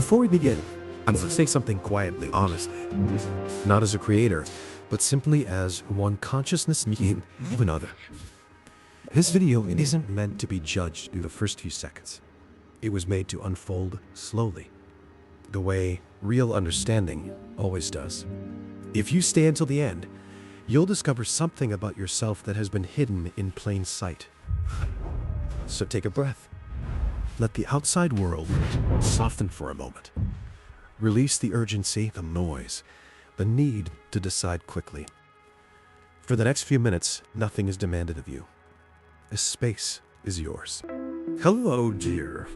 Before we begin, I'm going to say something quietly honest, not as a creator, but simply as one consciousness meeting of another. This video isn't meant to be judged through the first few seconds. It was made to unfold slowly, the way real understanding always does. If you stay until the end, you'll discover something about yourself that has been hidden in plain sight. So take a breath. Let the outside world soften for a moment. Release the urgency, the noise, the need to decide quickly. For the next few minutes, nothing is demanded of you. This space is yours. Hello, dear.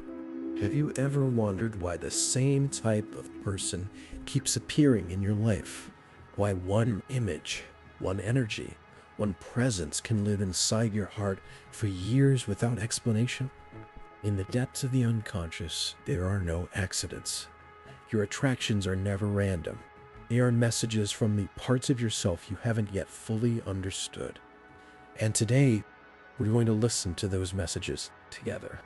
Have you ever wondered why the same type of person keeps appearing in your life? Why one image, one energy, one presence can live inside your heart for years without explanation? In the depths of the unconscious, there are no accidents. Your attractions are never random. They are messages from the parts of yourself you haven't yet fully understood. And today, we're going to listen to those messages together.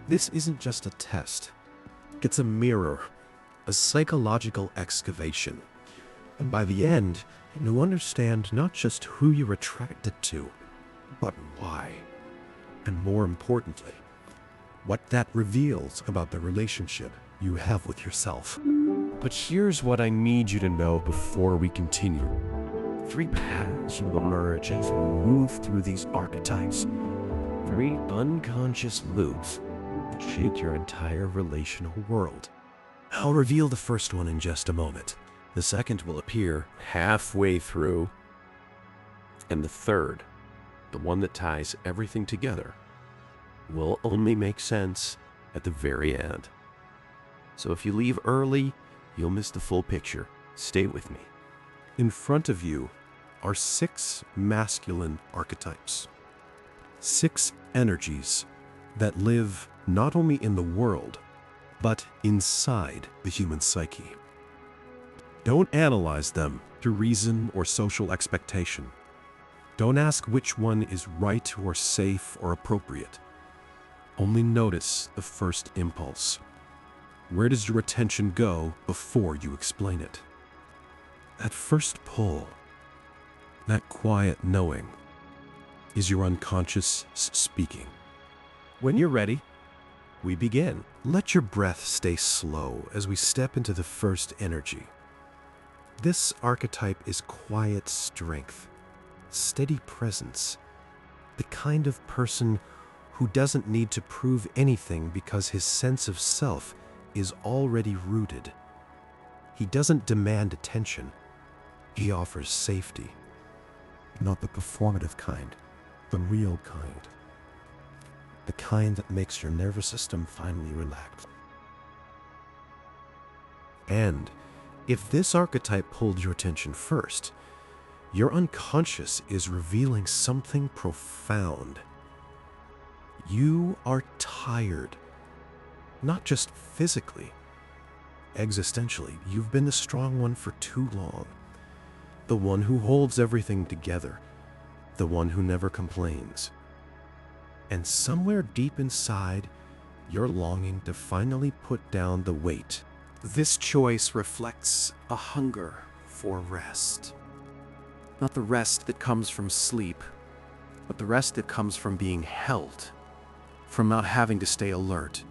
This isn't just a test. It's a mirror, a psychological excavation. And by the end, you'll understand not just who you're attracted to, but why. And more importantly, what that reveals about the relationship you have with yourself. But here's what I need you to know before we continue. 3 paths will emerge as we move through these archetypes. 3 unconscious loops that shape your entire relational world. I'll reveal the first one in just a moment. The second will appear halfway through. And the third, the one that ties everything together, will only make sense at the very end. So if you leave early, you'll miss the full picture. Stay with me. In front of you are 6 masculine archetypes. 6 energies that live not only in the world, but inside the human psyche. Don't analyze them through reason or social expectation. Don't ask which one is right or safe or appropriate. Only notice the first impulse. Where does your attention go before you explain it? That first pull, that quiet knowing, is your unconscious speaking. When you're ready, we begin. Let your breath stay slow as we step into the first energy. This archetype is quiet strength, steady presence, the kind of person who doesn't need to prove anything because his sense of self is already rooted. He doesn't demand attention. He offers safety. Not the performative kind, the real kind. The kind that makes your nervous system finally relax. And if this archetype pulled your attention first, your unconscious is revealing something profound. You are tired, not just physically. Existentially, you've been the strong one for too long. The one who holds everything together. The one who never complains. And somewhere deep inside, you're longing to finally put down the weight. This choice reflects a hunger for rest. Not the rest that comes from sleep, but the rest that comes from being held. From not having to stay alert,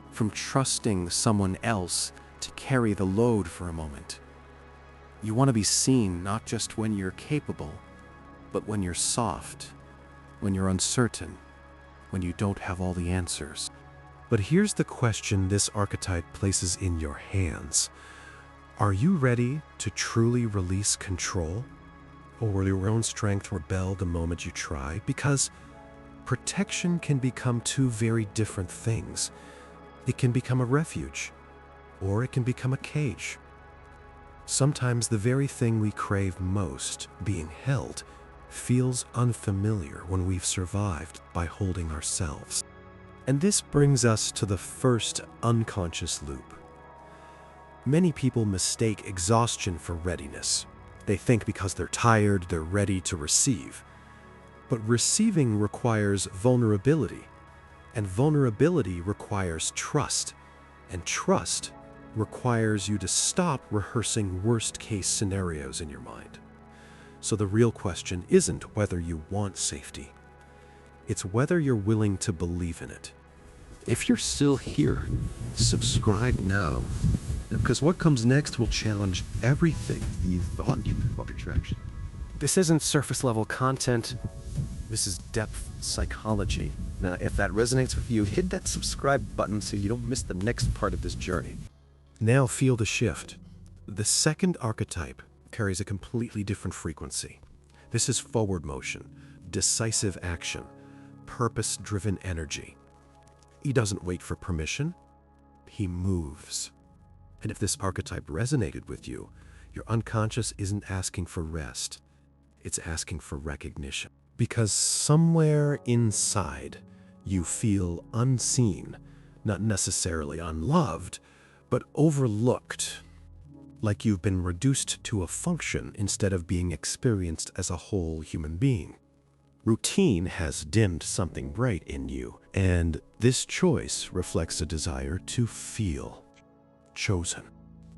from trusting someone else to carry the load for a moment. You want to be seen not just when you're capable, but when you're soft, when you're uncertain, when you don't have all the answers. But here's the question this archetype places in your hands. Are you ready to truly release control? Or will your own strength rebel the moment you try? Because protection can become 2 very different things. It can become a refuge, or it can become a cage. Sometimes the very thing we crave most, being held, feels unfamiliar when we've survived by holding ourselves. And this brings us to the first unconscious loop. Many people mistake exhaustion for readiness. They think because they're tired, they're ready to receive. But receiving requires vulnerability, and vulnerability requires trust, and trust requires you to stop rehearsing worst-case scenarios in your mind. So the real question isn't whether you want safety. It's whether you're willing to believe in it. If you're still here, subscribe now, because what comes next will challenge everything you thought you knew about attraction. This isn't surface-level content. This is depth psychology. Now, if that resonates with you, hit that subscribe button so you don't miss the next part of this journey. Now feel the shift. The second archetype carries a completely different frequency. This is forward motion, decisive action, purpose-driven energy. He doesn't wait for permission, he moves. And if this archetype resonated with you, your unconscious isn't asking for rest, it's asking for recognition. Because somewhere inside, you feel unseen, not necessarily unloved, but overlooked, like you've been reduced to a function instead of being experienced as a whole human being. Routine has dimmed something bright in you, and this choice reflects a desire to feel chosen,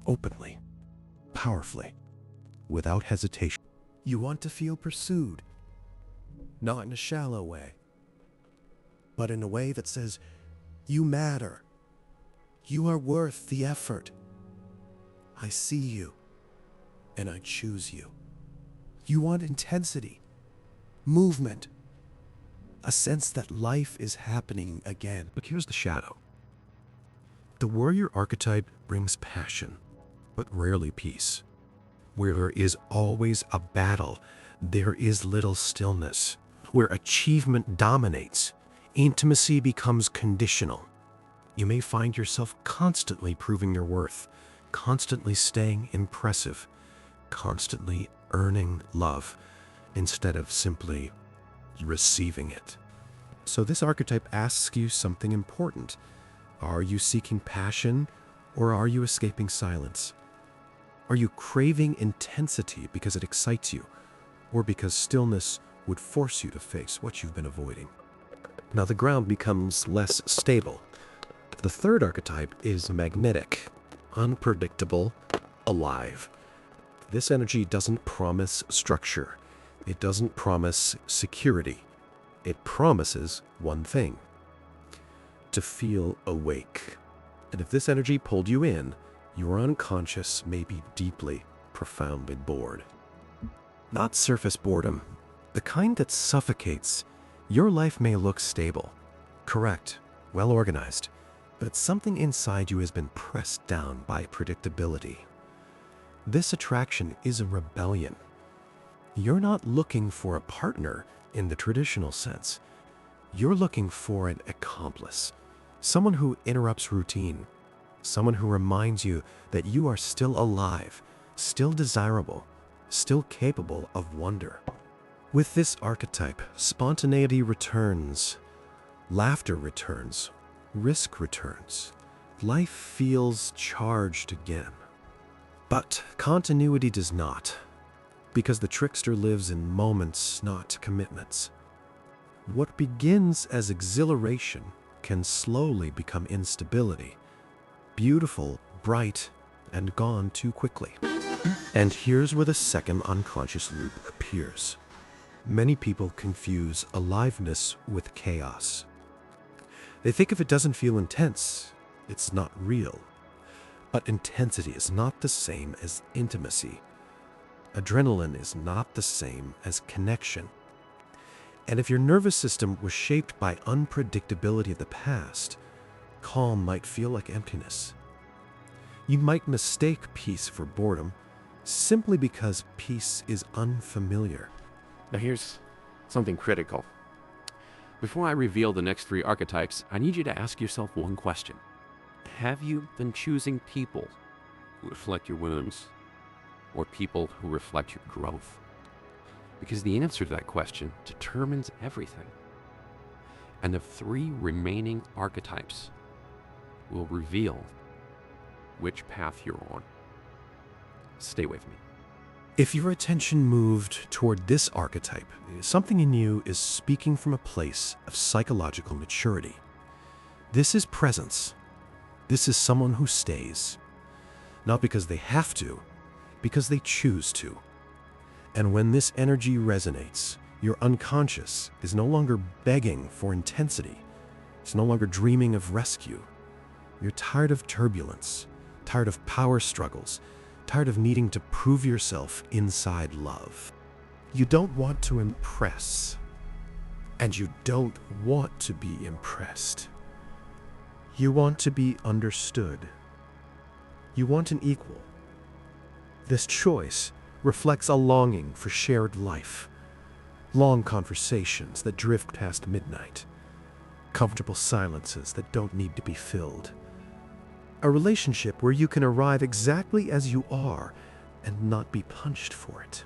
openly, powerfully, without hesitation. You want to feel pursued, not in a shallow way, but in a way that says, you matter. You are worth the effort. I see you, and I choose you. You want intensity, movement, a sense that life is happening again. But here's the shadow. The warrior archetype brings passion, but rarely peace. Where there is always a battle, there is little stillness. Where achievement dominates, intimacy becomes conditional. You may find yourself constantly proving your worth, constantly staying impressive, constantly earning love, instead of simply receiving it. So this archetype asks you something important. Are you seeking passion, or are you escaping silence? Are you craving intensity because it excites you, or because stillness would force you to face what you've been avoiding? Now the ground becomes less stable. The third archetype is magnetic, unpredictable, alive. This energy doesn't promise structure. It doesn't promise security. It promises one thing: to feel awake. And if this energy pulled you in, your unconscious may be deeply, profoundly bored. Not surface boredom, the kind that suffocates. Your life may look stable, correct, well organized, but something inside you has been pressed down by predictability. This attraction is a rebellion. You're not looking for a partner in the traditional sense. You're looking for an accomplice, someone who interrupts routine, someone who reminds you that you are still alive, still desirable, still capable of wonder. With this archetype, spontaneity returns, laughter returns, risk returns. Life feels charged again. But continuity does not, because the trickster lives in moments, not commitments. What begins as exhilaration can slowly become instability, beautiful, bright, and gone too quickly. And here's where the second unconscious loop appears. Many people confuse aliveness with chaos. They think if it doesn't feel intense, it's not real. But intensity is not the same as intimacy. Adrenaline is not the same as connection. And if your nervous system was shaped by unpredictability of the past, calm might feel like emptiness. You might mistake peace for boredom simply because peace is unfamiliar. Now here's something critical. Before I reveal the next 3 archetypes, I need you to ask yourself one question. Have you been choosing people who reflect your whims, or people who reflect your growth? Because the answer to that question determines everything. And the 3 remaining archetypes will reveal which path you're on. Stay with me. If your attention moved toward this archetype, something in you is speaking from a place of psychological maturity. This is presence. This is someone who stays, not because they have to, because they choose to. And when this energy resonates, your unconscious is no longer begging for intensity. It's no longer dreaming of rescue. You're tired of turbulence, tired of power struggles, tired of needing to prove yourself inside love. You don't want to impress, and you don't want to be impressed. You want to be understood. You want an equal. This choice reflects a longing for shared life, long conversations that drift past midnight, comfortable silences that don't need to be filled. A relationship where you can arrive exactly as you are and not be punished for it.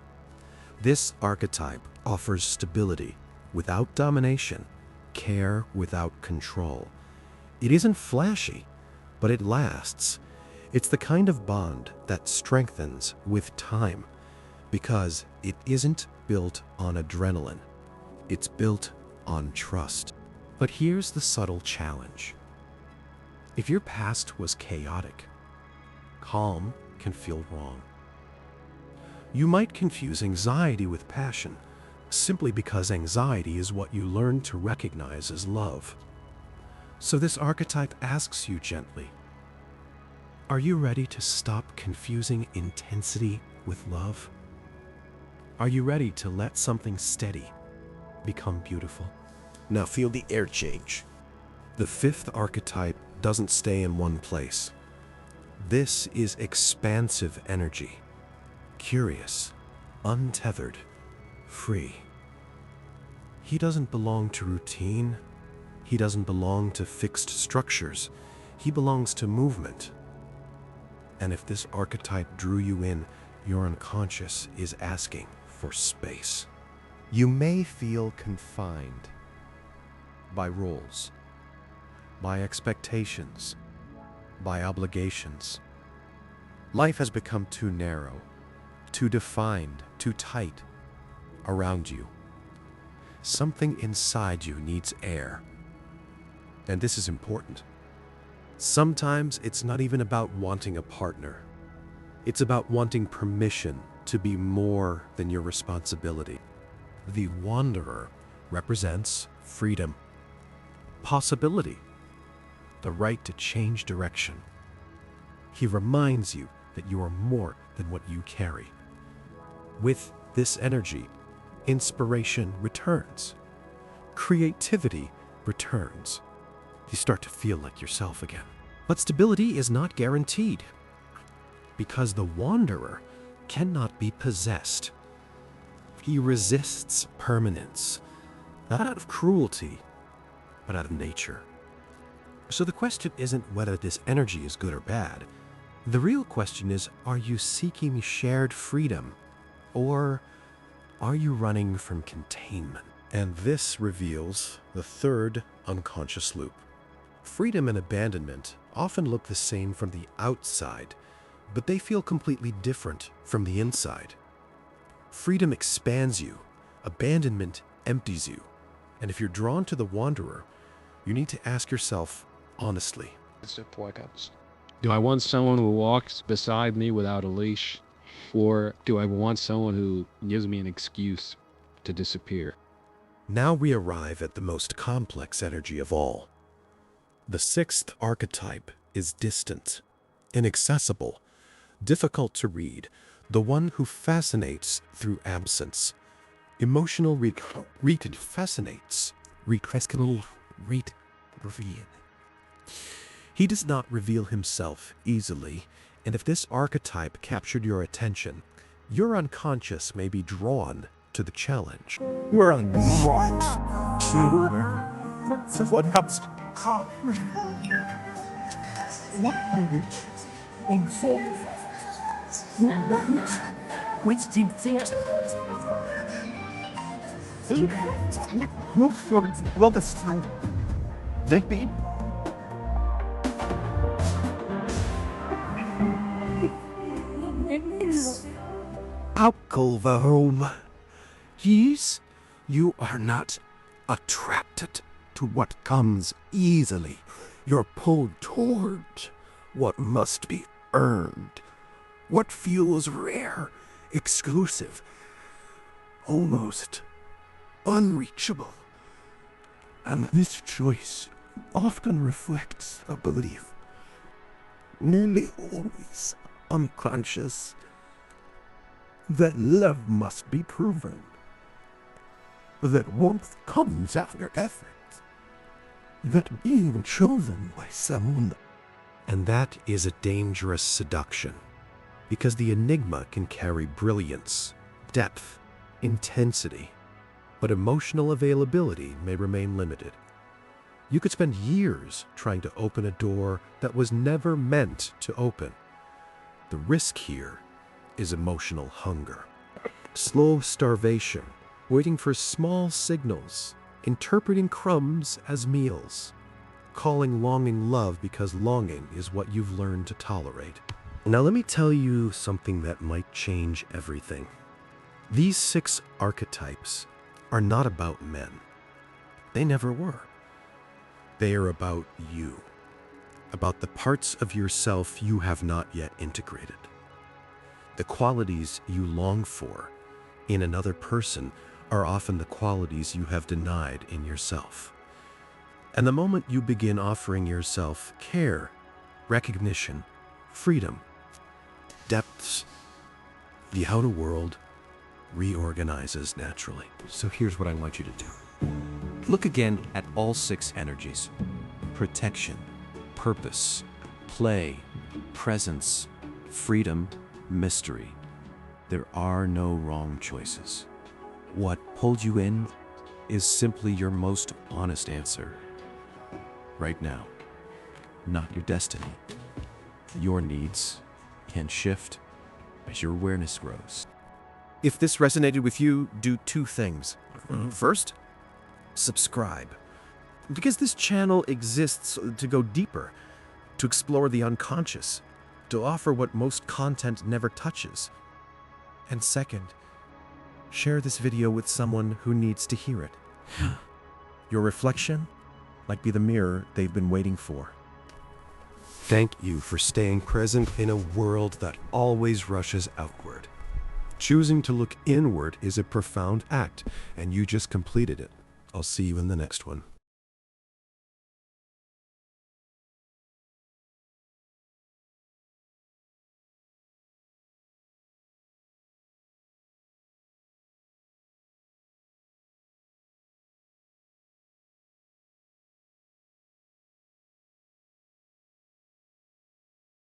This archetype offers stability without domination, care without control. It isn't flashy, but it lasts. It's the kind of bond that strengthens with time because it isn't built on adrenaline. It's built on trust. But here's the subtle challenge. If your past was chaotic, calm can feel wrong. You might confuse anxiety with passion simply because anxiety is what you learn to recognize as love. So this archetype asks you gently, are you ready to stop confusing intensity with love? Are you ready to let something steady become beautiful? Now feel the air change. The fifth archetype doesn't stay in one place. This is expansive energy, curious, untethered, free. He doesn't belong to routine. He doesn't belong to fixed structures. He belongs to movement. And if this archetype drew you in, your unconscious is asking for space. You may feel confined by roles, by expectations, by obligations. Life has become too narrow, too defined, too tight around you. Something inside you needs air. And this is important. Sometimes it's not even about wanting a partner. It's about wanting permission to be more than your responsibility. The wanderer represents freedom, possibility, the right to change direction. He reminds you that you are more than what you carry. With this energy, inspiration returns. Creativity returns. You start to feel like yourself again. But stability is not guaranteed, because the wanderer cannot be possessed. He resists permanence, not out of cruelty, but out of nature. So the question isn't whether this energy is good or bad. The real question is, are you seeking shared freedom, or are you running from containment? And this reveals the third unconscious loop. Freedom and abandonment often look the same from the outside, but they feel completely different from the inside. Freedom expands you, abandonment empties you. And if you're drawn to the wanderer, you need to ask yourself honestly. Do I want someone who walks beside me without a leash? Or do I want someone who gives me an excuse to disappear? Now we arrive at the most complex energy of all. The sixth archetype is distant, inaccessible, difficult to read, the one who fascinates through absence. Emotional fascinates. He does not reveal himself easily, and if this archetype captured your attention, your unconscious may be drawn to the challenge. You're on what? What happens? Well, this time, Digby. Alcohol. Yes, you are not attracted to what comes easily. You're pulled toward what must be earned. what feels rare, exclusive, almost unreachable. And this choice often reflects a belief, nearly always unconscious, that love must be proven, that warmth comes after effort, that being chosen by someone. And that is a dangerous seduction, because the enigma can carry brilliance, depth, intensity, but emotional availability may remain limited. You could spend years trying to open a door that was never meant to open. The risk here is emotional hunger, slow starvation, waiting for small signals, interpreting crumbs as meals, calling longing love because longing is what you've learned to tolerate. Now let me tell you something that might change everything. These 6 archetypes are not about men. They never were. They are about you, about the parts of yourself you have not yet integrated. The qualities you long for in another person are often the qualities you have denied in yourself. And the moment you begin offering yourself care, recognition, freedom, depths, the outer world reorganizes naturally. So here's what I want you to do. Look again at all 6 energies. Protection, purpose, play, presence, freedom, mystery. There are no wrong choices. What pulled you in is simply your most honest answer. Right now, not your destiny. Your needs can shift as your awareness grows. If this resonated with you, do 2 things. First, subscribe. Because this channel exists to go deeper, to explore the unconscious, to offer what most content never touches. And second, share this video with someone who needs to hear it. Your reflection might be the mirror they've been waiting for. Thank you for staying present in a world that always rushes outward. Choosing to look inward is a profound act, and you just completed it. I'll see you in the next one.